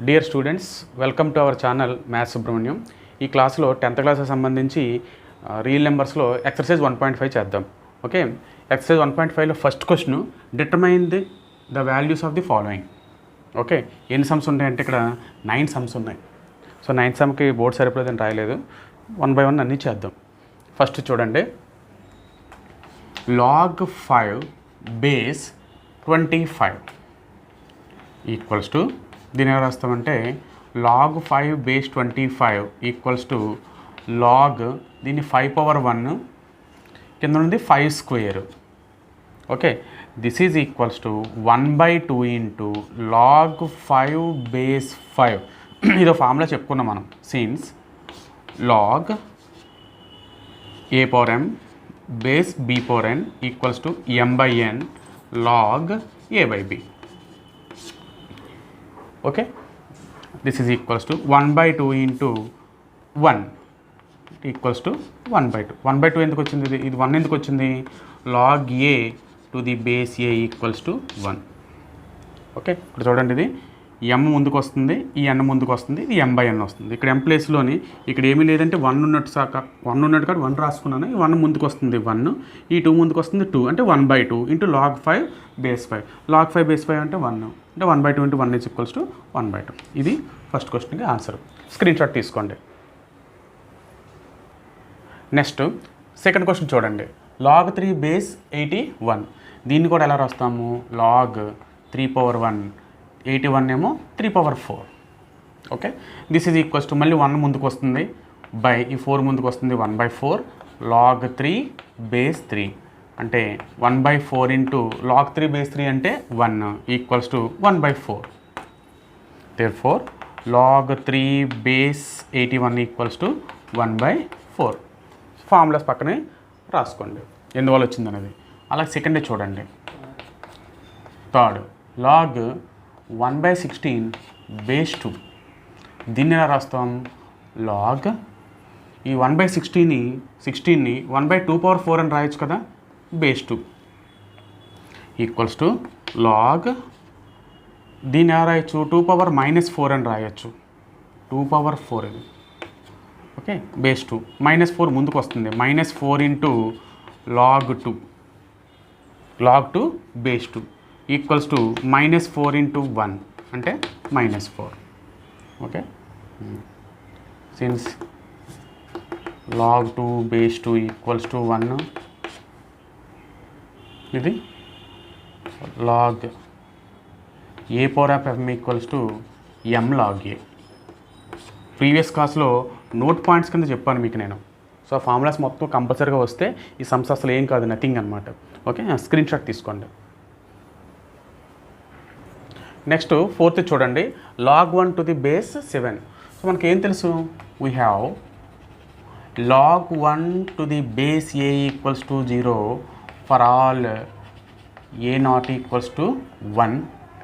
Dear students, welcome to our channel maths Subrahmanyam. ఈ క్లాస్లో 10th క్లాస్కి సంబంధించి రియల్ నెంబర్స్లో ఎక్సర్సైజ్ 1.5 చేద్దాం. ఓకే, ఎక్సర్సైజ్ 1.5లో first question, determine the values of the following. Okay, ఎన్ని సమ్స్ ఉన్నాయంటే ఇక్కడ 9 సమ్స్ ఉన్నాయి. సో 9 సమ్కి బోర్డు సరిపోలేదని రాయలేదు, 1 by 1 అన్నీ చేద్దాం. ఫస్ట్ చూడండి, log 5 base 25 ఈక్వల్స్ టు, దీని ఎలా రాస్తామంటే log 5 base 25 equals to log, దీన్ని 5 power 1 కింద నుండి 5 square. Okay, this is equals to 1/2 into log 5 base 5. ఇదో ఫార్ములా చెప్పుకున్నాం మనం. Since log a power m base b power n equals to m/n log a/b. Okay, this is equals to 1/2 into 1 equals to 1/2. 1/2 ఎందుకు వచ్చింది? ఇది 1 ఎందుకు వచ్చింది? log a to the base a equals to 1. Okay, ఇప్పుడు చూడండి, ఇది m ముందుకు వస్తుంది, ఈ n ముందుకు వస్తుంది, ఇది m/n వస్తుంది. ఇక్కడ m ప్లేస్లోని ఇక్కడ ఏమీ లేదంటే 1 ఉన్నట్టు కాబట్టి 1 రాసుకున్నాను. ఈ 1 ముందుకు వస్తుంది 1, ఈ 2 ముందుకు వస్తుంది 2, అంటే 1/2 into log 5 base 5. log 5 base 5 అంటే 1, అంటే 1/2 ఇంటూ 1 ఈజ్ ఈక్వల్స్ టు 1/2. ఇది ఫస్ట్ క్వశ్చన్కి ఆన్సర్. స్క్రీన్ షాట్ తీసుకోండి. నెక్స్ట్ సెకండ్ క్వశ్చన్ చూడండి, log 3 base 81. దీన్ని కూడా ఎలా రాస్తాము? log 3 power 1, 81 ఏమో 3 power 4. Okay, this is equals to, మళ్ళీ 1 ముందుకు వస్తుంది, బై ఈ 4 ముందుకు వస్తుంది, 1/4 log 3 base 3 అంటే 1/4 ఇంటూ log 3 base 3 అంటే 1 equals to 1/4. Therefore log 3 base 81 equals to 1/4. Formulas పక్కనే రాసుకోండి ఎందువల్ల వచ్చింది అనేది. అలాగే సెకండ్ చూడండి, థర్డ్ log 1/16 base 2. దీన్ని ఎలా రాస్తాం? log ఈ 1/16ని 1/2 power 4 అని రాయొచ్చు కదా, base 2 ఈక్వల్స్ టు log, దీన్ని ఎలా రాయొచ్చు? 2 power -4 అని రాయొచ్చు, 2 power 4 ఇది. ఓకే, బేస్ 2 -4 ముందుకు వస్తుంది, -4 into log 2 base 2 equals to -4 into 1 అంటే -4. Okay, since log 2 base 2 equals to 1, ఇది log a power of m equals to m log a. Previous క్లాస్లో నోట్ పాయింట్స్ కింద చెప్పాను మీకు నేను. సో ఫార్ములాస్ మొత్తం కంపల్సరీగా వస్తే ఈ సమ్స్ అసలు ఏం కాదు, నథింగ్ అనమాట. ఓకే, స్క్రీన్ షాట్ తీసుకోండి. నెక్స్ట్ ఫోర్త్ చూడండి, log 1 to the base 7. So మనకి ఏం తెలుసు? We have log 1 to the base a equals to 0 for all a not equals to 1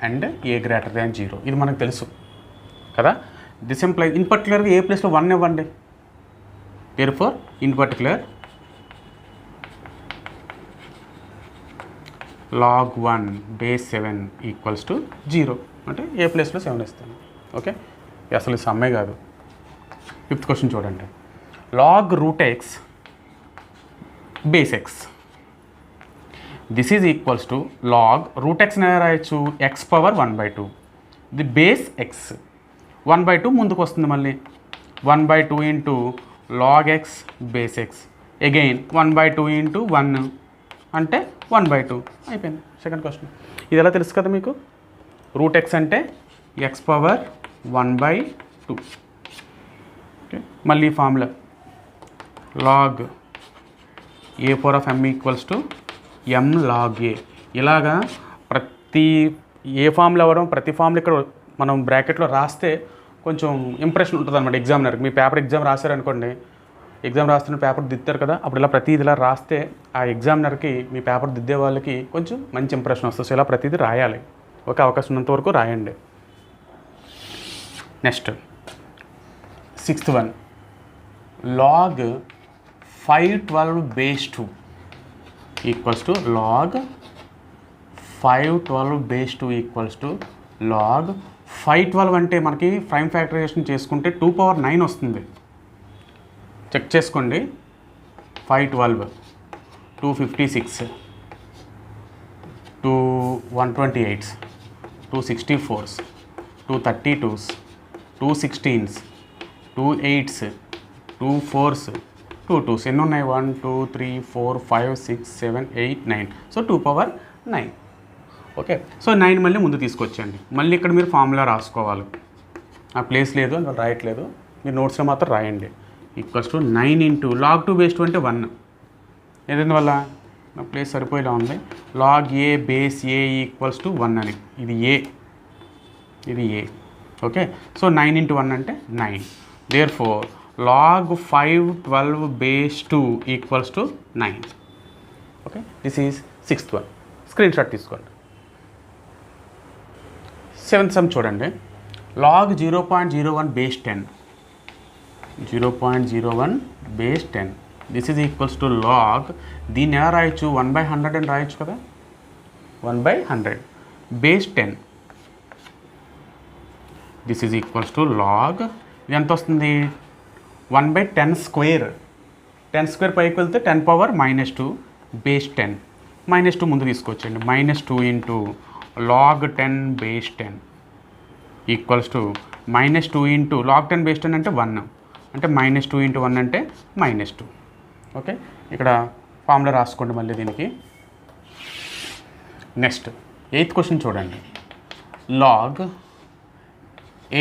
and a greater than 0. ఇది మనకు తెలుసు కదా. దిస్ ఇంప్లై ఇన్ పర్టికులర్గా ఏ ప్లేస్లో 1 ఇవ్వండి. Therefore in particular log 1 base 7 equals to 0 అంటే ఏ ప్లేస్లో 7 ఇస్తాను. ఓకే, అసలు ఇది సమ్మే కాదు. ఫిఫ్త్ క్వశ్చన్ చూడండి, log √x base x. This is equals to log √x ని రాయొచ్చు x power 1/2. The base x 1/2 ముందుకు వస్తుంది, మళ్ళీ 1/2 into log x base x again 1/2 into 1 అంటే 1/2 అయిపోయింది. సెకండ్ క్వశ్చన్ ఇది ఎలా తెలుసు కదా మీకు? √x అంటే x పవర్ 1/2. ఓకే, మళ్ళీ formula log a power of m equals to m log a. ఇలాగా ప్రతి ఏ ఫార్ములా అవ్వడం, ప్రతి ఫార్ములా ఇక్కడ మనం బ్రాకెట్లో రాస్తే కొంచెం ఇంప్రెషన్ ఉంటుంది అనమాట ఎగ్జామినర్కి. మీ పేపర్ ఎగ్జామ్ రాశారనుకోండి, ఎగ్జామ్ రాస్తున్న పేపర్ దిద్దారు కదా, అప్పుడు ఇలా ప్రతిదీ ఇలా రాస్తే ఆ ఎగ్జామినర్కి, మీ పేపర్ దిద్దే వాళ్ళకి కొంచెం మంచి ఇంప్రెషన్ వస్తుంది. సో ఇలా ప్రతిదీ రాయాలి. ఒక అవకాశం ఉన్నంత వరకు రాయండి. Next sixth one, log 512 base 2 equals to log 512 base 2 equals to log 512 అంటే మనకి ప్రైమ్ ఫ్యాక్టరైజేషన్ చేసుకుంటే 2^9 వస్తుంది. చెక్ చేసుకోండి. 512 256 128 264 232 216 2 8 2 4 2 2 ఎన్ని ఉన్నాయి? 1 2 3 4 5 6 7 8 9. సో 2^9. ఓకే. సో 9 మళ్ళీ ముందు తీసుకొచ్చండి. మళ్ళీ ఇక్కడ మీరు ఫార్ములా రాసుకోవాలి. ఆ ప్లేస్ లేదు అని రాయట్లేదు, మీరు నోట్స్లో మాత్రం రాయండి. Equals to 9 into log 2 base 2 అంటే 1. ఎందువల్ల నా ప్లేస్ సరిపోయేలా ఉంది. log a base a equals to 1 అని. ఇది a, ఇది a. ఓకే. సో 9 ఇంటూ 1 అంటే 9. Therefore log 512 base 2 equals to 9. Okay. This is 6th one. Screenshot తీసుకోండి. 7th సమ్ చూడండి. log 0.01 base 10 0.01 base 10 this is equals to log, దీన్ని ఎలా రాయొచ్చు? 1/100 అని రాయొచ్చు కదా. 1/100 base 10 this is equals to log, ఇది ఎంత వస్తుంది? 1/10 స్క్వేర్. 10 స్క్వేర్ పైకి వెళ్తే 10^-2 బేస్ 10. -2 ముందు తీసుకొచ్చండి. -2 into log 10 base 10 equals to -2 into log 10 base 10 అంటే 1, అంటే -2 ఇంటూ 1 అంటే -2. ఓకే. ఇక్కడ ఫార్ములా రాసుకోండి మళ్ళీ దీనికి. నెక్స్ట్ 8th క్వశ్చన్ చూడండి. log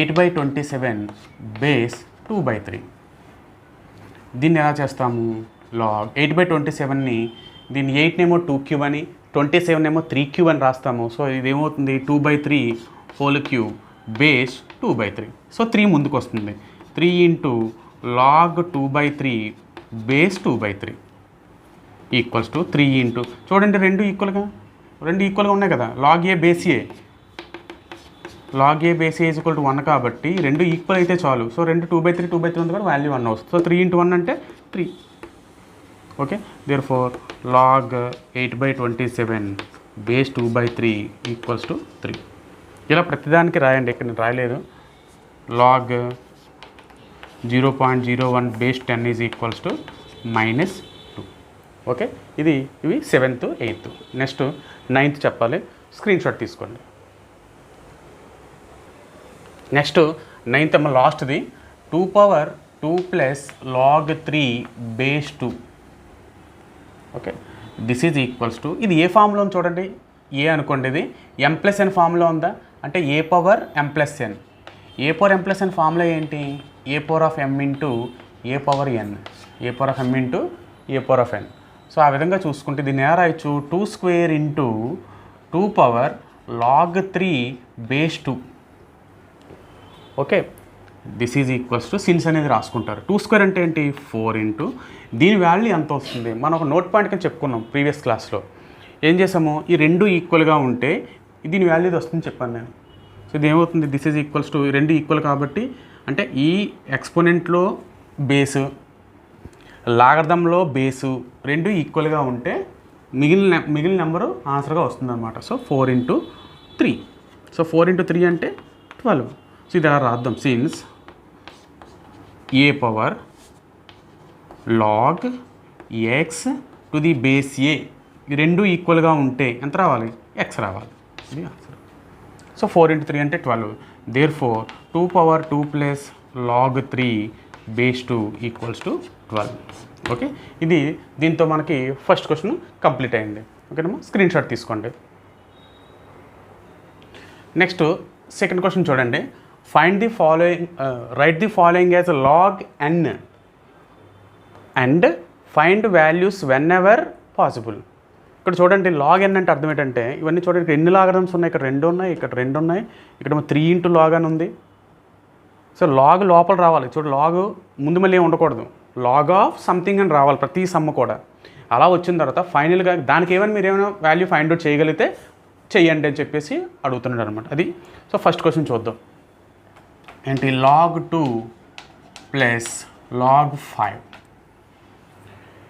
8/27 base 2/3. దీన్ని ఎలా చేస్తాము? log 8/27ని, దీన్ని 8నేమో 2³ అని, 27 ఏమో 3³ అని రాస్తాము. సో ఇది ఏమవుతుంది? 2/3 హోల్ క్యూబ్ బేస్ 2/3. సో 3 ముందుకు వస్తుంది. 3 into log 2/3 base 2/3 equals to 3 into, చూడండి రెండు ఈక్వల్గా ఉన్నాయి కదా. log a base a is equal to 1 కాబట్టి రెండు ఈక్వల్ అయితే చాలు. సో 2/3 ఉంది కదా, వాల్యూ 1 వస్తుంది. సో 3 ఇంటూ 1 అంటే 3. Okay. Therefore log 8/27 base 2/3 equals to 3. ఇలా ప్రతిదానికి రాయండి. ఇక్కడ నేను రాయలేదు. log 0.01 base 10 is equals to -2. Okay. ఇవి 7th 8th. నెక్స్ట్ 9th చెప్పాలి. స్క్రీన్ షాట్ తీసుకోండి. నెక్స్ట్ 9th అమ్మ లాస్ట్ది. 2^2 plus log 3 base 2. Okay. This is equals to, ఇది ఏ ఫామ్లో ఉంది చూడండి. ఏ అనుకోండి, ఇది m+n ఫామ్లో ఉందా అంటే a^m+n. a^m+n ఫామ్లో ఏంటి? a⁴m into a⁴n, a⁴m into a⁴n. So ఆ విధంగా చూసుకుంటే దీన్ని ఎలా రాయొచ్చు? 2² into 2^log 3 base 2. Okay. This is equals to since అనేది రాసుకుంటారు. 2² అంటే ఏంటి? 4 ఇంటూ, దీని వాల్యూ ఎంత వస్తుంది? మనం ఒక నోట్ పాయింట్ కింద చెప్పుకున్నాం ప్రీవియస్ క్లాస్లో. ఏం చేసాము? ఈ రెండు ఈక్వల్గా ఉంటే దీని వాల్యూ ఇది వస్తుందని చెప్పాను నేను. సో ఇది ఏమవుతుంది? దిస్ ఈజ్ ఈక్వల్స్ టు, రెండు ఈక్వల్ కాబట్టి, అంటే ఈ ఎక్స్పోనెంట్లో బేసు, లాగర్థంలో బేసు రెండు ఈక్వల్గా ఉంటే మిగిలిన నెంబరు ఆన్సర్గా వస్తుందన్నమాట. So 4 into 3. సో 4 ఇంటూ 3 అంటే 12. సో ఇది అలా రాద్దాం. Since a⁴log x to the base a, ఈ రెండు ఈక్వల్గా ఉంటే ఎంత రావాలి? x రావాలి. ఇది ఆన్సర్. సో 4 ఇంటూ 3 అంటే 12. Therefore 2^2 plus log 3 base 2 equals to 12. Okay. ఇది దీంతో మనకి ఫస్ట్ క్వశ్చన్ కంప్లీట్ అయింది. ఓకేనమ్మా. స్క్రీన్ షాట్ తీసుకోండి. నెక్స్ట్ సెకండ్ క్వశ్చన్ చూడండి. Find the following, write the following as log n and find values whenever possible. ఇక్కడ చూడండి log n అంటే అర్థం ఏంటంటే, ఇవన్నీ చూడండి ఇక్కడ ఎన్ని లాగరిథమ్స్ ఉన్నాయి? ఇక్కడ 2 ఉన్నాయి, ఇక్కడ 2 ఉన్నాయి, ఇక్కడ 3 ఇంటూ log అని ఉంది. సో లాగ్ లోపల రావాలి. చూడు, లాగ్ ముందు మళ్ళీ ఏమి ఉండకూడదు. లాగ్ ఆఫ్ సంథింగ్ అని రావాలి ప్రతి సమ్మ కూడా. అలా వచ్చిన తర్వాత ఫైనల్గా దానికి ఏమైనా మీరు ఏమైనా వాల్యూ ఫైండ్ అవుట్ చేయగలిగితే చెయ్యండి అని చెప్పేసి అడుగుతున్నాడు అనమాట. అది. సో ఫస్ట్ క్వశ్చన్ చూద్దాం. ఏంటి? log 2 plus log 5.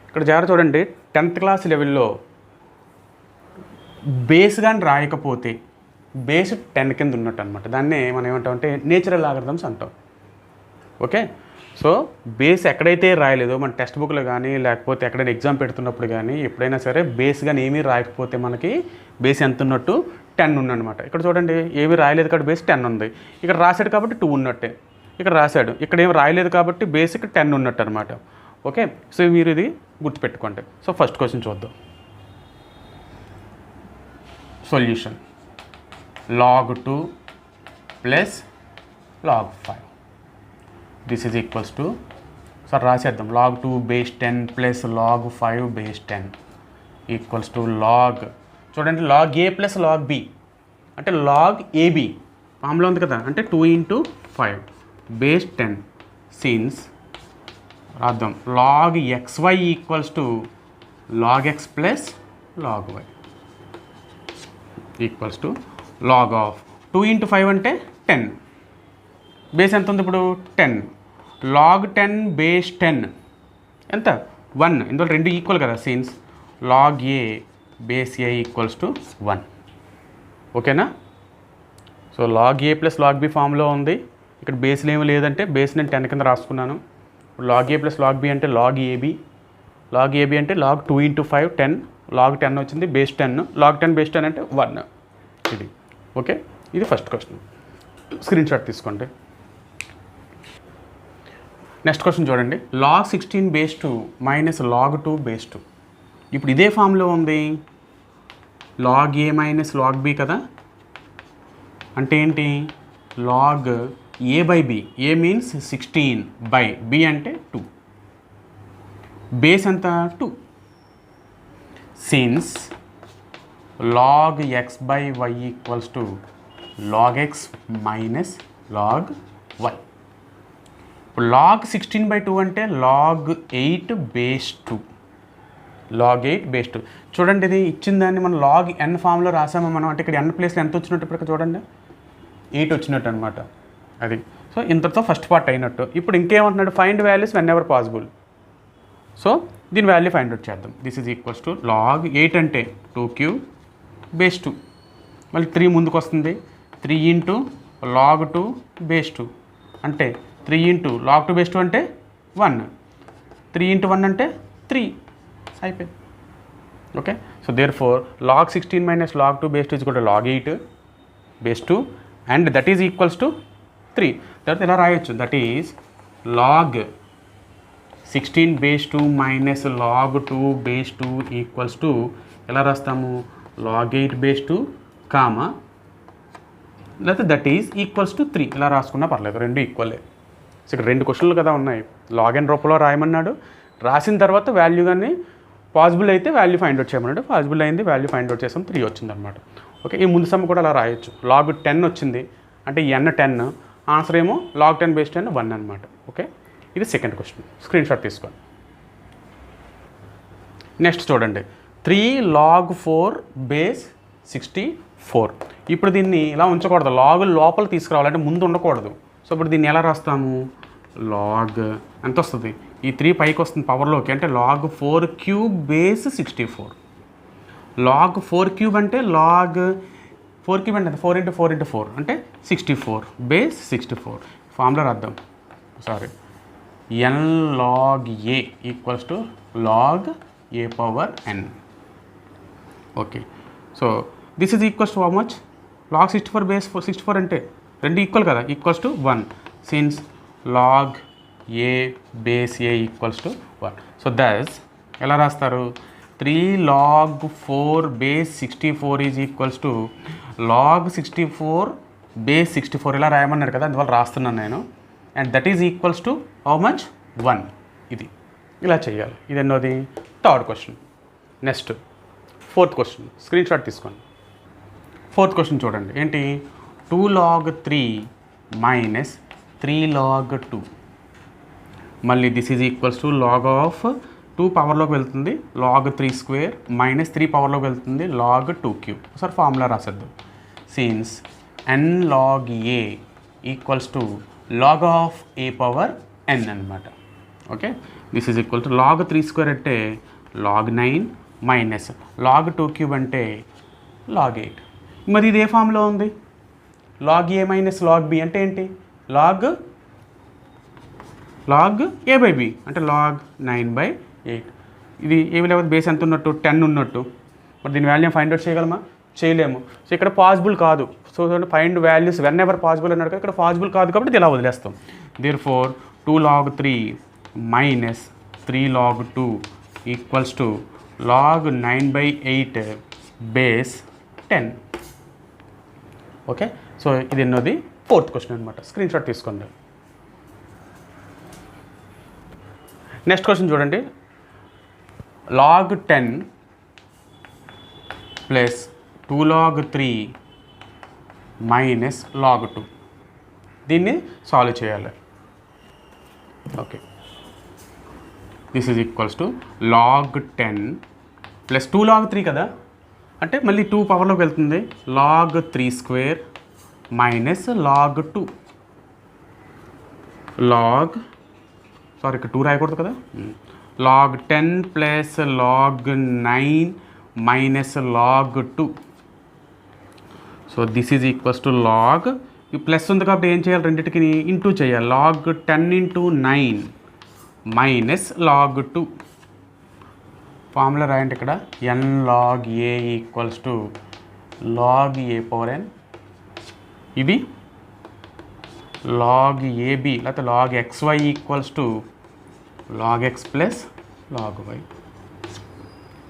ఇక్కడ జాగ్రత్త చూడండి. 10th క్లాస్ లెవెల్లో బేస్ కానీ రాయకపోతే బేస్ 10 కింద ఉన్నట్టు అనమాట. దాన్నే మనం ఏమంటామంటే నేచురల్ లాగరిథమ్స్ అంటాం. ఓకే, సో బేస్ ఎక్కడైతే రాయలేదో మన టెక్స్ట్ బుక్లో కానీ లేకపోతే ఎక్కడైనా ఎగ్జామ్ పెడుతున్నప్పుడు కానీ ఎప్పుడైనా సరే బేస్ కానీ ఏమీ రాయకపోతే మనకి బేస్ ఎంత ఉన్నట్టు 10 ఉన్నమాట. ఇక్కడ చూడండి ఏమీ రాయలేదు కాబట్టి బేస్ 10 ఉంది. ఇక్కడ రాశాడు కాబట్టి 2 ఉన్నట్టే. ఇక్కడ రాశాడు, ఇక్కడ ఏమి రాయలేదు కాబట్టి బేసిక్ 10 ఉన్నట్టు అనమాట. ఓకే, సో మీరు ఇది గుర్తుపెట్టుకోండి. సో ఫస్ట్ క్వశ్చన్ చూద్దాం. Solution log 2 plus log 5 this is equals to, sir రాసేద్దాం, log 2 base 10 plus log 5 base 10 equals to log, చూడండి log a plus log b అంటే log ab ఫామ్లో ఉంది కదా, అంటే 2 into 5 బేస్ 10 సిన్స్ రాద్దాం log xy equals to log x plus log y equals to log of 2 into 5 అంటే 10, base ఎంత ఉంది ఇప్పుడు 10, log 10 బేస్ 10 ఎంత 1, ఇందులో రెండు ఈక్వల్ కదా since log a base a equals to 1. ఓకేనా, so log a plus log b ఫామ్లో ఉంది. ఇక్కడ బేస్లు ఏమి లేదంటే బేస్ నేను 10 కింద రాసుకున్నాను. log a plus log b అంటే log ab, log ab అంటే log 2 into 5 10, log 10 వచ్చింది బేస్ 10, log 10 బేస్ 10 అంటే 1. ఇది ఓకే, ఇది ఫస్ట్ క్వశ్చన్, స్క్రీన్ షాట్ తీసుకోండి. నెక్స్ట్ క్వశ్చన్ చూడండి, log 16 base 2 minus log 2 base 2. ఇప్పుడు ఇదే ఫామ్లో ఉంది, log a minus log b కదా, అంటే ఏంటి log a by b, a means 16 by b అంటే 2, బేస్ ఎంత 2. Since log x by y equals to log x minus log y. ఇప్పుడు log 16 బై 2 అంటే log 8 బేస్ 2, log 8 బేస్ 2. చూడండి ఇది ఇచ్చిన దాన్ని మనం log n ఫామ్లో రాసామో మనం, అంటే ఇక్కడ n ప్లేస్లో ఎంత వచ్చినట్టు, ఇప్పుడు చూడండి 8 వచ్చినట్టు అనమాట. అది సో ఇంతతో ఫస్ట్ పార్ట్ అయినట్టు. ఇప్పుడు ఇంకేమంటున్నాడు, find values whenever possible. So దీని వాల్యూ ఫైండ్ అవుట్ చేద్దాం. This is equals to log 8 అంటే 2³ బేస్ 2, మళ్ళీ 3 ముందుకు వస్తుంది, 3 into log 2 బేస్ 2 అంటే 3 into log 2 బేస్ 2 అంటే 1, 3 into 1 అంటే 3 అయిపోయింది. Okay, so therefore log 16 minus log 2 base 2 is equal to log 8 base 2 and that is equals to 3. తర్వాత ఇలా రాయొచ్చు, that is log 16 base 2 minus log 2 base 2 equals to ఎలా రాస్తాము, log 8 base 2 comma లేకపోతే that is equals to 3 ఇలా రాసుకున్నా పర్లేదు, రెండు ఈక్వలే. సో ఇక్కడ రెండు క్వశ్చన్లు కదా ఉన్నాయి, log n రూపంలో రాయమన్నాడు, రాసిన తర్వాత వాల్యూ కానీ పాసిబుల్ అయితే వాల్యూ ఫైండ్ అవుట్ చేయమన్నాడు, పాసిబుల్ అయింది వాల్యూ ఫైండ్ అవుట్ చేసాం, 3 వచ్చింది అనమాట. ఓకే, ఈ ముందు సమ్ కూడా అలా రాయొచ్చు, log 10 వచ్చింది అంటే n 10, ఆన్సర్ ఏమో log 10 బేస్ 10 1 అనమాట. ఓకే, ఇది సెకండ్ క్వశ్చన్, స్క్రీన్ షాట్ తీసుకోండి. నెక్స్ట్ చూడండి, 3 log 4 బేస్ 64. ఇప్పుడు దీన్ని ఇలా ఉంచకూడదు, లాగ్ లోపల తీసుకురావాలంటే ముందు ఉండకూడదు. సో ఇప్పుడు దీన్ని ఎలా రాస్తాము, లాగ్ ఎంత వస్తుంది, ఈ 3 పైకి వస్తుంది పవర్లోకి, అంటే log 4³ బేస్ 64. log 4³ అంటే log 4³ అంటే 4 into 4 into 4 అంటే 64 బేస్ 64. ఫార్ములా రాద్దాం, sorry, n log a equals to log a power n. Okay, so this is equals to how much, log 64 base 64 అంటే రెండు ఈక్వల్ కదా, equals to 1 since log a base a equals to 1. So thus ఎలా రాస్తారు, 3 log 4 base 64 is equals to log 64 base 64 ఇలా రాయమన్నారు కదా, అందువల్ల రాస్తున్నాను నేను. And that is equals to how much 1. ఇది ఇలా చేయాలి. ఇది ఎన్నోది, third question. Next fourth question, screenshot తీసుకోండి. ఫోర్త్ క్వశ్చన్ చూడండి, ఏంటి, 2 log 3 మైనస్ 3 log 2, మళ్ళీ this is equals to log of 2 పవర్లోకి వెళ్తుంది log 3 స్క్వేర్ మైనస్ 3 పవర్లోకి వెళ్తుంది log 2³. ఒకసారి ఫార్ములా రాసేద్దాం, since n log a equals to log of a power n అనమాట. Okay, this is equal to log 3 square అంటే log 9 minus log 2³ అంటే log 8. మరి ఇది ఏ ఫామ్లో ఉంది? లాగ్ ఏ మైనస్ లాగ్ బి అంటే ఏంటి? లాగ్ ఏ బై బి అంటే లాగ్ 9/8. ఇది ఏ లేకపోతే బేస్ ఎంత ఉన్నట్టు? 10 ఉన్నట్టు. మరి దీని వాల్యూ ఫైండ్ అవుట్ చేయగలమా? చేయలేము. సో ఇక్కడ పాసిబుల్ కాదు. So find values whenever possible అన్నాడు, ఇక్కడ పాసిబుల్ కాదు కాబట్టి ఇలా వదిలేస్తాం. Therefore 2 log 3 minus 3 log 2 equals to log 9/8 base 10. Okay, so ఇది ఎన్నోది? 4th క్వశ్చన్ అనమాట. స్క్రీన్ షాట్ తీసుకోండి. నెక్స్ట్ క్వశ్చన్ చూడండి. log 10 plus 2 log 3 minus log 2. దీన్ని సాల్వ్ చేయాలి. Okay, this is equals to log 10 plus 2 log 3 కదా, అంటే మళ్ళీ 2 పవర్లోకి వెళ్తుంది. log 3 square minus log 2. ఇక్కడ 2 రాయకూడదు కదా. log 10 plus log 9 minus log 2. So this is equals to log, ఈ ప్లస్ ఉంది కాబట్టి ఏం చేయాలి? రెండింటికి ఇంటూ చేయాలి. log 10 × 9 minus log 2. ఫార్ములా రాయండి ఇక్కడ. n log a equals to log a power n. ఇది log ab లేకపోతే log xy equals to log x plus log y.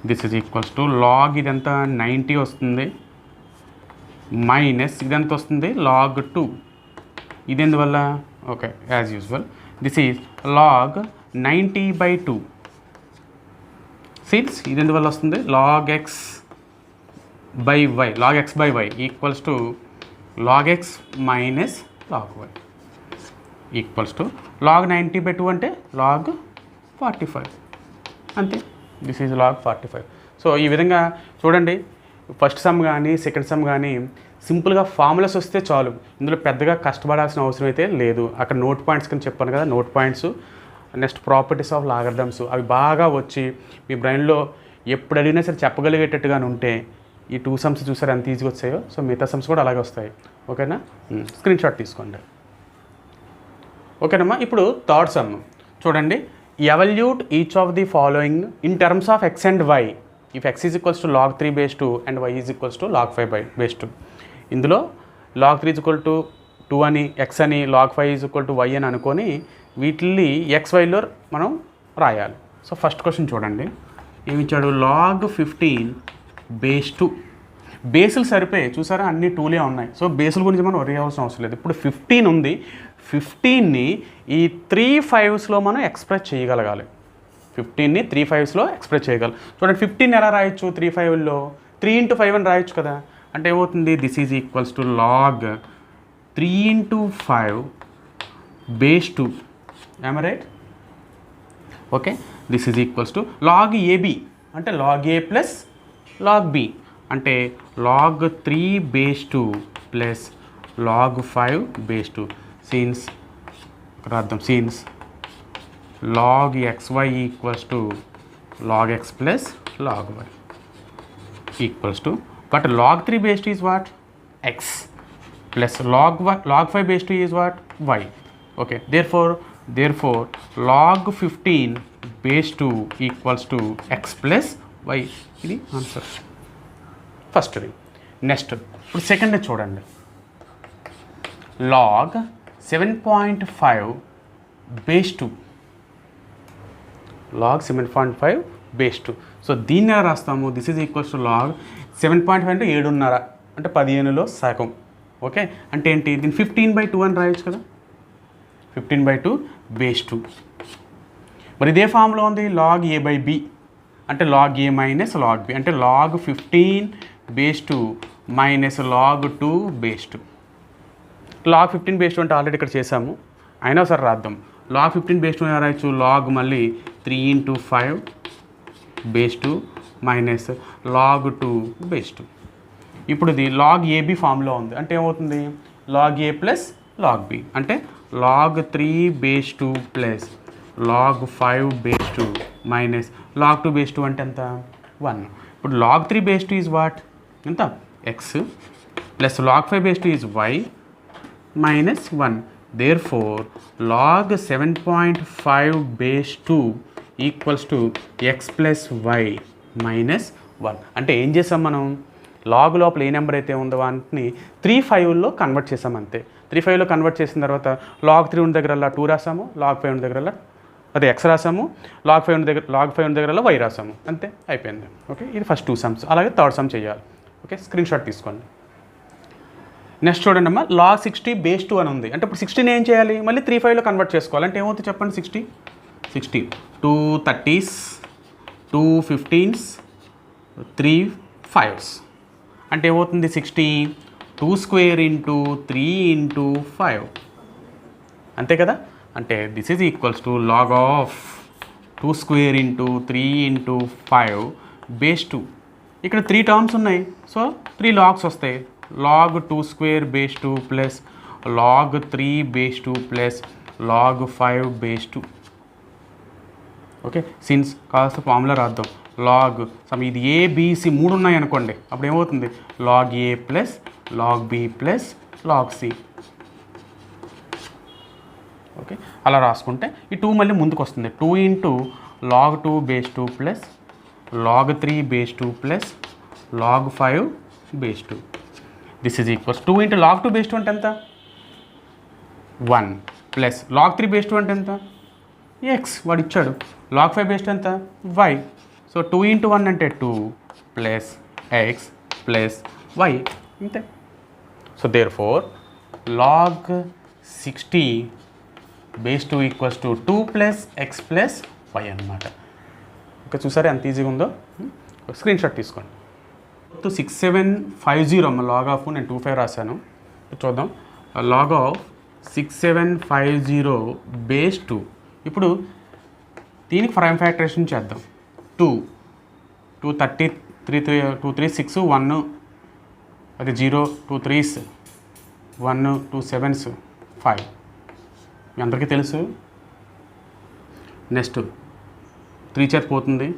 This is equals to log ఇదంతా 90 వస్తుంది మైనస్ ఇదంతా వస్తుంది log 2. ఇది ఎందువల్ల? Okay, as usual this is log 90/2. Since ఇది ఎందువల్ల వస్తుంది? log x by y equals to log x minus log y equals to log 90/2 అంటే log 45. అంతే, దిస్ ఈజ్ log 45. సో ఈ విధంగా చూడండి, ఫస్ట్ సమ్ కానీ సెకండ్ సమ్ కానీ సింపుల్గా ఫార్ములాస్ వస్తే చాలు. ఇందులో పెద్దగా కష్టపడాల్సిన అవసరం అయితే లేదు. అక్కడ నోట్ పాయింట్స్ కింద చెప్పాను కదా, note points. Next properties of logarithms, అవి బాగా వచ్చి మీ బ్రెయిన్లో ఎప్పుడు అడిగినా సరే చెప్పగలిగేటట్టుగా ఉంటే ఈ 2 సమ్స్ చూసారు ఎంత ఈజీగా వచ్చాయో, సో మిగతా సమ్స్ కూడా అలాగే వస్తాయి. ఓకేనా? స్క్రీన్ షాట్ తీసుకోండి. ఓకేనమ్మా. ఇప్పుడు థర్డ్ సమ్ చూడండి. Evolute each of the following in terms of x and y if x is equals to log 3 base 2 and y is equals to log 5 base 2. ఇందులో log 3 is equal to 2 అని, x అని, log 5 is equal to y అని అనుకొని వీటిని xyలో మనం రాయాలి. So first question చూడండి, ఏమిచ్చాడు? log 15 base 2. బేసులు సరిపోయి చూసారా, అన్ని 2లే ఉన్నాయి. సో బేసుల గురించి మనం వరి అవ్వాల్సిన అవసరం లేదు. ఇప్పుడు 15 ఉంది. 15ని ఈ 3 5స్లో మనం ఎక్స్ప్రెస్ చేయగలగాలి. 15ని 3 5స్లో ఎక్స్ప్రెస్ చేయగలం. చూడండి, 15 ఎలా రాయొచ్చు? 3 5లో 3 × 5 అని రాయొచ్చు కదా. అంటే ఏమవుతుంది? This is equals to log 3 × 5 base 2. am I right? Okay, this is equals to log ab అంటే log a plus log b అంటే log 3 base 2 plus log 5 base 2. Since రాద్దాం. Since log xy equals to log x plus log y equals to, but log 3 base 2 is what? x plus log 5 base 2 is what? y. Okay, therefore log 15 base 2 equals to x plus y. ఇది answer ఫస్ట్ది. Next ఇప్పుడు second చూడండి. log 7.5 base 2. log 7.5 base 2. So దీన్ని ఎలా రాస్తాము? This is equals to log 7.5 అంటే 7.5 అంటే 15లో సగం. ఓకే, అంటే ఏంటి? దీన్ని 15/2 అని రాయొచ్చు కదా. 15/2 బేస్ 2. మరి ఇదే ఫామ్లో ఉంది log a/b అంటే log a minus log b అంటే log 15 base 2 minus log 2 base 2. log 15 base 2 అంటే ఆల్రెడీ ఇక్కడ చేసాము, అయినా సరే రాద్దాం. log 15 బేస్ 2 ఎలా రాయొచ్చు? log మళ్ళీ 3 × 5 బేస్ 2 మైనస్ log 2 బేస్ 2. ఇప్పుడు ఇది log ab ఫామ్లో ఉంది. అంటే ఏమవుతుంది? log a plus log b అంటే log 3 base 2 plus log 5 base 2 minus log 2 base 2 అంటే ఎంత? 1. ఇప్పుడు log 3 బేస్ 2 ఈజ్ వాట్? ఎంత? x plus log 5 base 2 is y minus 1. Therefore, log 7.5 base 2 equals to x plus y minus 1. అంటే ఏం చేసాం మనం log లోపల ఏ నెంబర్ అయితే ఉందో వాటిని 3/5లో కన్వర్ట్ చేసాం అంతే. 3/5లో కన్వర్ట్ చేసిన తర్వాత log 3 ఉన్న దగ్గర 2 రాసాము, log 5 ఉన్న దగ్గర అదే x రాసాము, log 5 ఉన్న దగ్గర y రాసాము, అంతే అయిపోయింది. ఓకే, ఇది ఫస్ట్ 2 సమ్స్. అలాగే థర్డ్ సమ్ చేయాలి. ఓకే, స్క్రీన్ షాట్ తీసుకోండి. నెక్స్ట్ చూడండి అమ్మా, log 60 base 2 అని ఉంది. అంటే ఇప్పుడు 60ని ఏం చేయాలి, మళ్ళీ 3/5లో కన్వర్ట్ చేసుకోవాలి. అంటే ఏమవుతుంది చెప్పండి, 60 2 30s 2 15s 3 5s అంటే ఏమవుతుంది 60 2 స్క్వేర్ ఇంటూ 3 ఇంటూ 5 అంతే కదా. అంటే this is equals to log of 2 square into 3 into 5 base 2. ఇక్కడ 3 టర్మ్స్ ఉన్నాయి, సో 3 లాగ్స్ వస్తాయి. log 2 square base 2 plus log 3 base 2 plus log 5 base 2. Okay, since కాస్త ఫార్ములా రాద్దాం. లాగ్ ఇది ఏబిసి 3 ఉన్నాయి అనుకోండి, అప్పుడు ఏమవుతుంది log a plus log b plus log c. Okay, అలా రాసుకుంటే ఈ 2 మళ్ళీ ముందుకు వస్తుంది. 2 into log 2 base 2 plus log 3 base 2 plus log 5 base 2. This is equals 2 into log 2 base 2 అంటే ఎంత 1 ప్లస్ log 3 బేస్ 2 అంటే ఎంత x వాడు ఇచ్చాడు, log 5 బేస్ 2 ఎంత y. సో 2 ఇంటూ 1 అంటే 2 ప్లస్ x ప్లస్ y అంతే. So therefore log 60 base 2 equals to 2 plus x plus y అనమాట. ఓకే, చూసారా ఎంత ఈజీగా ఉందో. స్క్రీన్ షాట్ తీసుకోండి. 6750 అమ్మ లాగ్ ఆఫ్, నేను 25 రాశాను, చూద్దాం. Log of 6750 base 2. ఇప్పుడు దీనికి ప్రైమ్ ఫ్యాక్టరేషన్ చేద్దాం. 2 30 2 3 6 1 అది 0 2 3s 1 2 7s 5 మీ అందరికీ తెలుసు. నెక్స్ట్ 3 చేతి పోతుంది,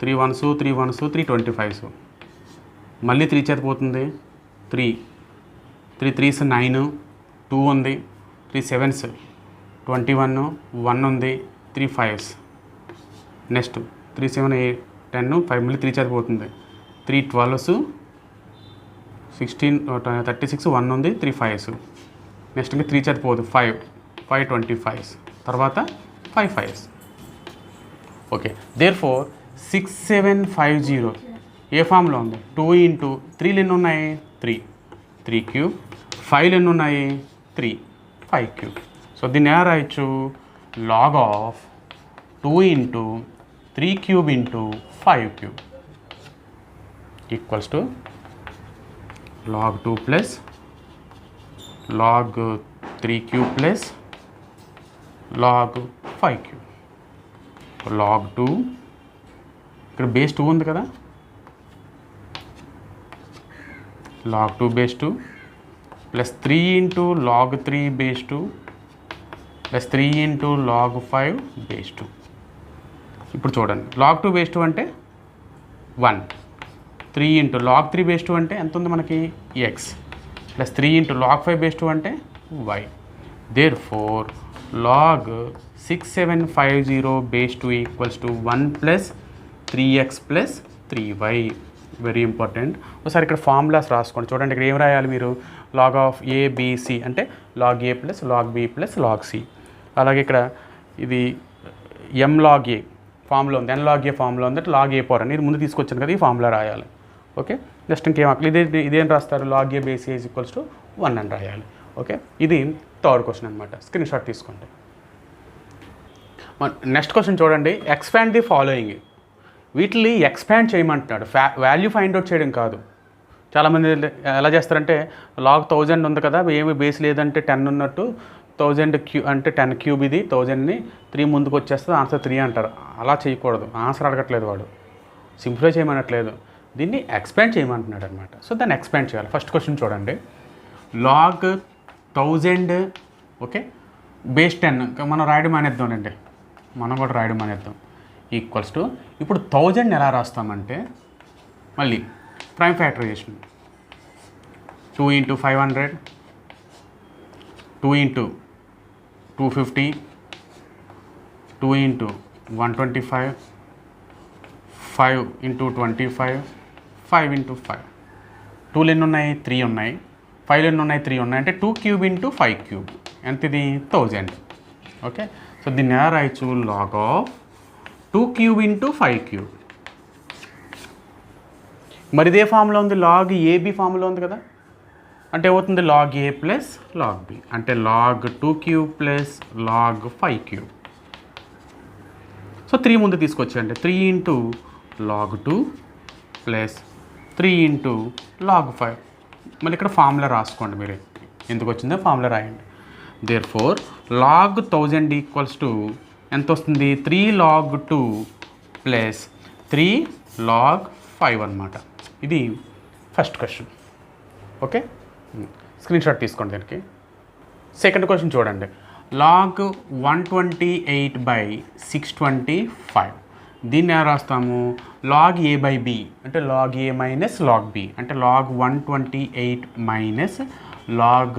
3 1s 3 1s 3 25s, మళ్ళీ 3 చేతి పోతుంది, 3 3s 9 2 ఉంది, 3 7s 21 1 ఉంది, 3 5s. నెక్స్ట్ 3 7 8 10 5 మళ్ళీ 3 చేతి పోతుంది, 3 12s 16 36 1 ఉంది, 3 5s. నెక్స్ట్ ఇంకా 3 చేతి పోతుంది, 5 25s, తర్వాత 5 5s. ఓకే, దేర్ ఫోర్ 6750 ఏ ఫామ్లో ఉంది, 2 ఇంటూ 3 ఎన్ని ఉన్నాయి 3 క్యూబ్, 5 ఎన్ని ఉన్నాయి 5 క్యూబ్. సో దీన్ని ఎలా రాయొచ్చు, log of 2 into 3 cube into 5 cube equals to log 2 plus log 3 cube plus log 5 cube. log 2 ఇక్కడ బేస్ 2 ఉంది కదా, log 2 బేస్ 2 ప్లస్ 3 ఇంటూ log 3 బేస్ 2 ప్లస్ 3 ఇంటూ log 5 బేస్ 2. ఇప్పుడు చూడండి, log 2 బేస్ 2 అంటే 1, 3 ఇంటూ log 3 బేస్ 2 అంటే ఎంత ఉంది మనకి x, plus 3 into log 5 base 2 అంటే y. Therefore log 6750 base 2 equals to 1 plus 3x plus 3y. Very important. ఒకసారి ఇక్కడ ఫార్ములాస్ రాసుకోండి. చూడండి ఇక్కడ ఏం రాయాలి మీరు, లాగ్ ఆఫ్ ఏబిసి అంటే log a plus log b plus log c. అలాగే ఇక్కడ ఇది m log a ఫామ్లో ఉంది, n log a ఫామ్లో ఉంది, అంటే log a పవర్ అని ఇది ముందు తీసుకొచ్చాను కదా, ఈ ఫార్ములా రాయాలి. ఓకే, నెక్స్ట్ ఇంకేం అక్కడ ఇదేం రాస్తారు, log a base a equals to 1 అని రాయాలి. ఓకే, ఇది థర్డ్ క్వశ్చన్ అనమాట. స్క్రీన్ షాట్ తీసుకోండి. నెక్స్ట్ క్వశ్చన్ చూడండి, ఎక్స్పాండ్ ది ఫాలోయింగ్. వీటిని ఎక్స్పాండ్ చేయమంటున్నాడు, వాల్యూ ఫైండ్ అవుట్ చేయడం కాదు. చాలామంది ఎలా చేస్తారంటే log 1000 ఉంది కదా, ఏమి బేస్ లేదంటే 10 ఉన్నట్టు 1000 అంటే 10 క్యూబ్, ఇది 1000ని 3 ముందుకు వచ్చేస్తుంది, ఆన్సర్ 3 అంటారు. అలా చేయకూడదు, ఆన్సర్ అడగట్లేదు వాడు, సింప్లిఫై చేయమనట్లేదు, దీన్ని ఎక్స్పాండ్ చేయమంటున్నాడు అనమాట. సో దాన్ని ఎక్స్పాండ్ చేయాలి. ఫస్ట్ క్వశ్చన్ చూడండి, log 1000 ఓకే బేస్ 10 మనం రాయడం మానేద్దామండి, మనం కూడా రాయడం మానేద్దాం, ఈక్వల్స్ టు ఇప్పుడు 1000 ఎలా రాస్తామంటే మళ్ళీ prime factorisation 2 into 500, 2 into 250, 2 into 125, 5 into 25, 5 into 5. 2 ఎన్ని ఉన్నాయి? 3 ఉన్నాయి. 5 ఎన్ని ఉన్నాయి? 3 ఉన్నాయి. అంటే 2 cube into 5 cube ఎంత ఇది? 1000. ఓకే, సో దీన్ని ఎలా రాయొచ్చు? log of 2 cube into 5 cube. మరి ఇదే ఫామ్లో ఉంది, log AB ఫామ్లో ఉంది కదా, అంటే ఏమవుతుంది? log A plus log B అంటే log 2 cube plus log 5 cube. So 3 ముందు తీసుకొచ్చేయండి. 3 into log 2 ప్లస్ 3 into log 5. మళ్ళీ ఇక్కడ ఫార్ములా రాసుకోండి మీరు, ఎందుకు వచ్చిందో ఫార్ములా రాయండి. దేర్ఫోర్ log 1000 ఈక్వల్స్ టు ఎంత వస్తుంది? 3 log 2 ప్లస్ 3 log 5 అనమాట. ఇది first question. Okay, screenshot తీసుకోండి దీనికి. సెకండ్ క్వశ్చన్ చూడండి. log 128/625. దీన్ని ఎలా రాస్తాము? log A బై B అంటే log A minus log B అంటే log 128 మైనస్ log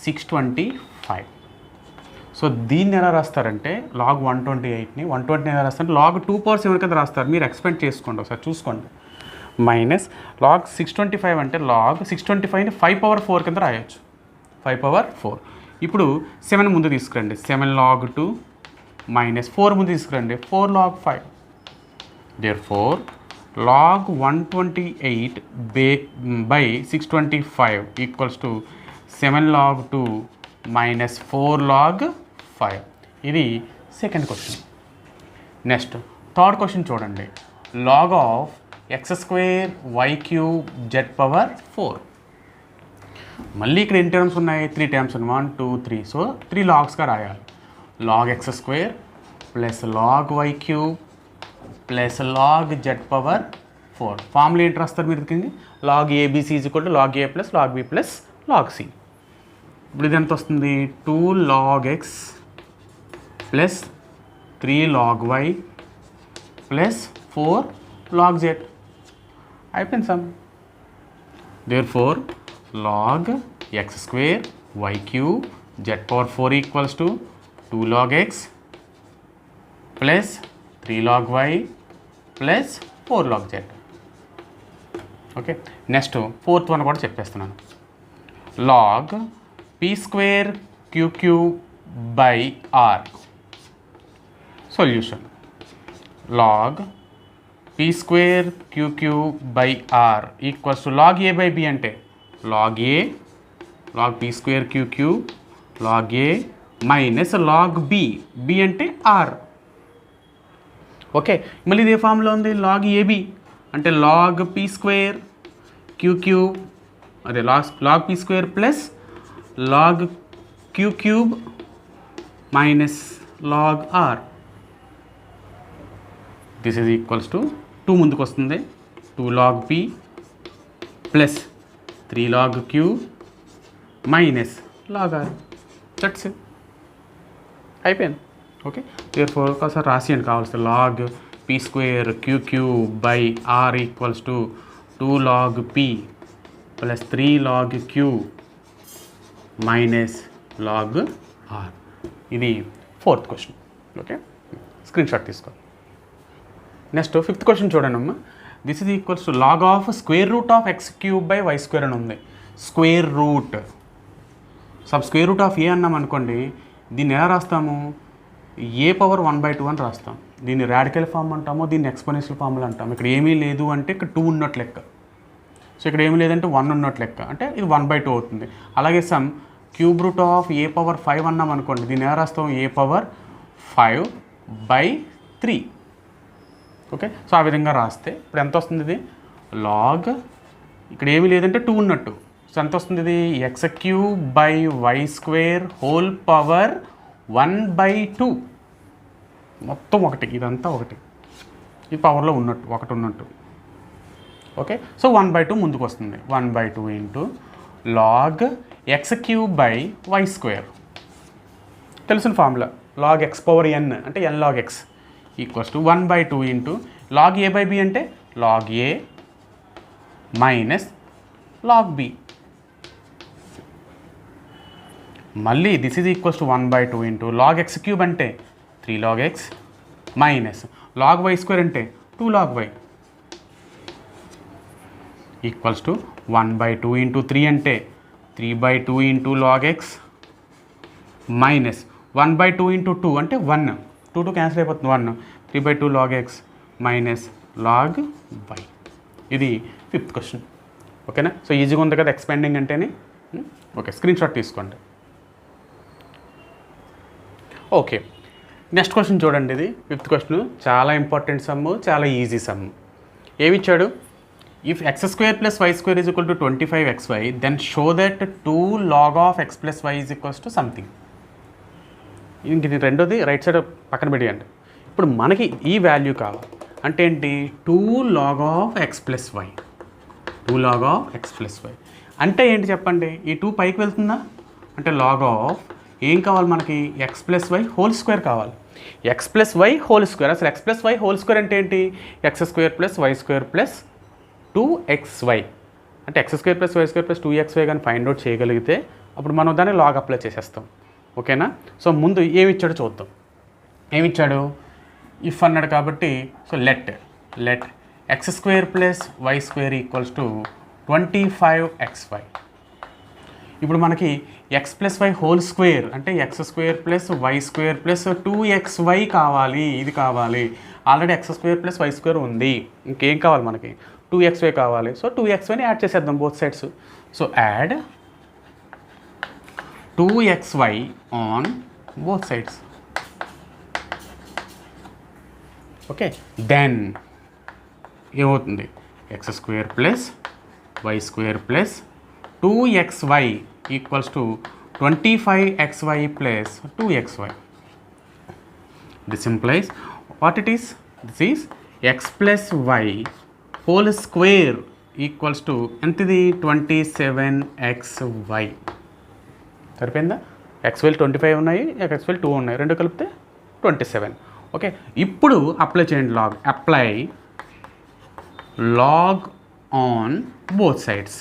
625. సో దీన్ని ఎలా రాస్తారంటే log 128ని 120 ఎలా రాస్తారంటే log 2/7 కింద రాస్తారు. మీరు ఎక్స్పెక్ట్ చేసుకోండి, ఒకసారి చూసుకోండి. మైనస్ log 625 అంటే log 625ని 5/4 కింద రాయొచ్చు. 5/4. ఇప్పుడు 7 ముందు తీసుకురండి. 7 log 2 మైనస్ 4 ముందు తీసుకురండి. 4 log 5. Therefore log 128/625 equals to 7 log 2 minus 4 log 5. ఇది second question. Next third question చూడండి. log of x² y³ z/4. మళ్ళీ ఇక్కడ ఎన్ని టర్మ్స్ ఉన్నాయి? 3 టర్మ్స్ ఉన్నాయి. 1 2 3. సో 3 లాగ్స్గా రాయాలి. log x² plus log y³ plus log z/4. Formula ఏంటి రాస్తారు మీరు? log ABC = log A plus log B plus log C. ఇప్పుడు ఇది ఎంత వస్తుంది? 2 log x plus 3 log y plus 4 log z. అయిపోయింది some. Therefore log x² y³ z/4 equals to 2 log x plus 3 log y plus 4 log z. Okay, next fourth one కూడా చెప్పేస్తున్నాను. log p² q³ r. Solution log p² q³ equals to log A by B అంటే log A log p² q³ log A minus log B. B అంటే r. Okay, మళ్ళీ ఇదే ఫామ్లో ఉంది. log AB అంటే log p² q³ అదే log p² plus log q³ minus log r. This is equals to 2 ముందుకు వస్తుంది. 2 log p plus 3 log q minus log r. That's it, అయిపోయింది. ఓకే, దేర్ఫోర్ ఒకసారి రాసియండి కావాల్సి. log p² q³ equals to 2 log p plus 3 log q minus log r. ఇది fourth question. Okay, screen shot తీసుకో. Next fifth question చూడండి అమ్మా. This is equals to log of √² of x³ y² అని ఉంది. Square root sub √ of a అన్నాం అనుకోండి, దీన్ని ఎలా రాస్తాము? a⁻1/2 అని రాస్తాం. దీన్ని రాడికల్ ఫార్మ్ అంటాము, దీన్ని ఎక్స్పోనెన్షియల్ ఫార్ములా అంటాము. ఇక్కడ ఏమీ లేదు అంటే ఇక్కడ 2 ఉన్నట్టు లెక్క. సో ఇక్కడ ఏమీ లేదంటే 1 ఉన్నట్టు లెక్క, అంటే ఇది 1/2 అవుతుంది. అలాగే సమ్ ³ ఆఫ్ a⁻5 అన్నాం అనుకోండి, దీన్ని ఎలా రాస్తాం? a⁻5/3. ఓకే, సో ఆ విధంగా రాస్తే ఇప్పుడు ఎంత వస్తుంది? ఇది లాగ్ ఇక్కడ ఏమీ లేదంటే 2 ఉన్నట్టు. సో ఎంత వస్తుంది? ఇది x³/y² హోల్ పవర్ 1/2. మొత్తం 1, ఇదంతా 1. ఈ పవర్లో ఉన్నట్టు 1 ఉన్నట్టు. ఓకే, సో 1/2 ముందుకు వస్తుంది. 1/2 ఇంటూ log x³/y². తెలిసిన ఫార్ములా log x⁻n అంటే n log x equals to 1/2 into log a by b అంటే log a minus log b. మళ్ళీ this is equals to 1/2 into log x cube అంటే 3 log x minus log y square అంటే 2 log y equals to 1/2 into 3 అంటే 3/2 into log x minus 1/2 into 2 అంటే 1 2 cancel అయిపోతుంది 1 3/2 log x minus log y. ఇది 5th question. ఓకేనా? So ఈజీగా ఉంది కదా ఎక్స్పాండింగ్ అంటేనే. ఓకే, స్క్రీన్ షాట్ తీసుకోండి. ఓకే, నెక్స్ట్ క్వశ్చన్ చూడండి. ఇది 5th క్వశ్చన్. చాలా ఇంపార్టెంట్ సమ్, చాలా ఈజీ సమ్. ఏమి ఇచ్చాడు? If x² + y² is equal to 25xy then show that 2 log of x + y is equals to something. ఇంక రెండోది రైట్ సైడ్ పక్కన పెట్టేయండి. ఇప్పుడు మనకి ఈ వాల్యూ కావాలి అంటే ఏంటి? 2 log of x + y. 2 log of x + y అంటే ఏంటి చెప్పండి? ఈ 2 పైకి వెళ్తుందా అంటే log of ఏం కావాలి మనకి? x + y హోల్ స్క్వేర్ కావాలి. x + y whole square. అసలు x + y హోల్ స్క్వేర్ అంటే ఏంటి? x² + y² + 2xy అంటే x² + y² + 2xy కానీ ఫైండ్ అవుట్ చేయగలిగితే అప్పుడు మనం దాన్ని లాగ్ అప్లై చేసేస్తాం. ఓకేనా? సో ముందు ఏమి ఇచ్చాడో చూద్దాం. ఏమిచ్చాడు? ఇఫ్ అన్నాడు కాబట్టి so let x² + y² equals to 25xy. ఇప్పుడు మనకి x + y హోల్ స్క్వేర్ అంటే x² + y² + 2xy కావాలి. ఇది కావాలి. ఆల్రెడీ x² + y² ఉంది. ఇంకేం కావాలి మనకి? 2xy కావాలి. సో 2xyని యాడ్ చేసేద్దాం both sides. So add 2xy on both sides. Okay, then ఏమవుతుంది? x² + y² + 2xy equals to 25xy + 2xy. This implies what it is? This is x + y whole square equals to ఎంతది? 27xy. సరిపోయిందా? x value 25 ఉన్నాయి, x value 2 ఉన్నాయి, రెండు కలిపితే 27. Okay, ఇప్పుడు apply చేయండి log. Apply log on both sides.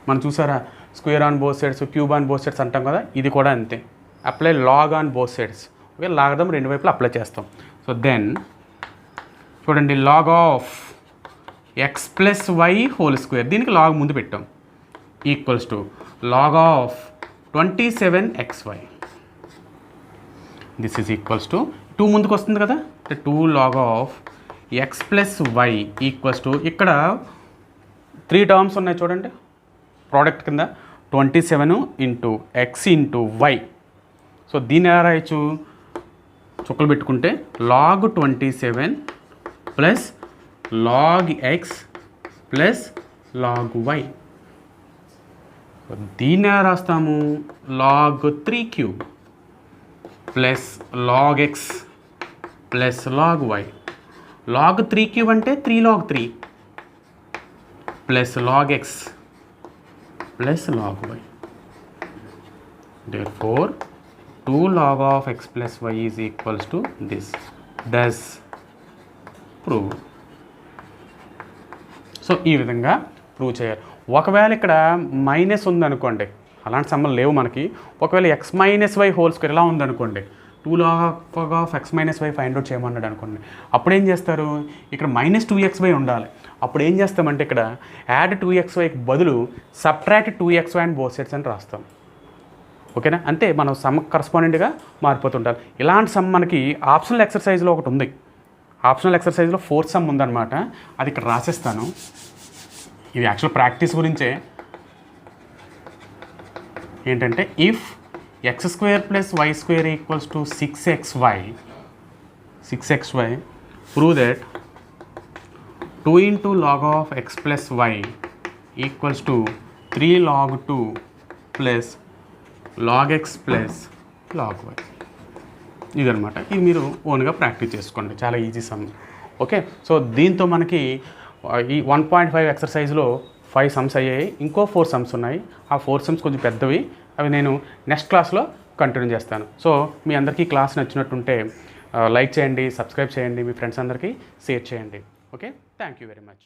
మనం చూసారా square on both sides, cube on both sides అంటాం కదా, ఇది కూడా అంతే. Apply log on both sides. Okay, లాగదాం, రెండు వైపులా అప్లై చేస్తాం. సో దెన్ చూడండి, log of x + y whole square, దీనికి లాగ్ ముందు పెట్టాం, equals to log of 27xy. This is equals to 2 ముందుకు వస్తుంది కదా, 2 log of x + y equals to ఇక్కడ 3 టర్మ్స్ ఉన్నాయి చూడండి ప్రోడక్ట్ కింద, 27 into x into y. So దీన్ని ఎలా రాయొచ్చు? చుక్కలు పెట్టుకుంటే log 27 plus log x plus log y. దీన్ని ఎలా రాస్తాము? log 3³ plus log x plus log y. log 3³ అంటే 3 log 3 plus log x plus log y. Therefore 2 log of x plus y is equals to this. Thus prove. So ఈ విధంగా prove చేయాలి. ఒకవేళ ఇక్కడ minus ఉందనుకోండి, అలాంటి సమ్మలు లేవు మనకి. ఒకవేళ x - y హోల్ స్క్వేర్ ఎలా ఉందనుకోండి, 2 log of x - y find out చేయమన్నాడు అనుకోండి, అప్పుడు ఏం చేస్తారు? ఇక్కడ -2xy ఉండాలి. అప్పుడు ఏం చేస్తామంటే ఇక్కడ యాడ్ 2xyకి బదులు subtract 2xy and both sides అని రాస్తాం. ఓకేనా? అంతే, మనం సమ్ కరస్పాండెంట్గా మారిపోతుంటారు. ఇలాంటి సమ్ మనకి ఆప్షనల్ ఎక్సర్సైజ్లో ఒకటి ఉంది. ఆప్షనల్ ఎక్సర్సైజ్లో 4th సమ్ ఉందన్నమాట, అది ఇక్కడ రాసేస్తాను. ఇది యాక్చువల్ ప్రాక్టీస్ గురించే. ఏంటంటే if x² + y² equals to 6xy prove that 2 into log of x plus y equals to 3 log 2 plus log x plus log y. ఇదనమాట. ఇది మీరు ఓన్గా ప్రాక్టీస్ చేసుకోండి, చాలా ఈజీ సమ్. ఓకే, సో దీంతో మనకి ఈ 1.5 ఎక్సర్సైజ్లో 5 సమ్స్ అయ్యాయి. ఇంకో 4 సమ్స్ ఉన్నాయి. ఆ 4 సమ్స్ కొంచెం పెద్దవి, అవి నేను నెక్స్ట్ క్లాస్లో కంటిన్యూ చేస్తాను. సో మీ అందరికీ క్లాస్ నచ్చినట్టుంటే లైక్ చేయండి, సబ్స్క్రైబ్ చేయండి, మీ ఫ్రెండ్స్ అందరికీ షేర్ చేయండి. Okay, thank you very much.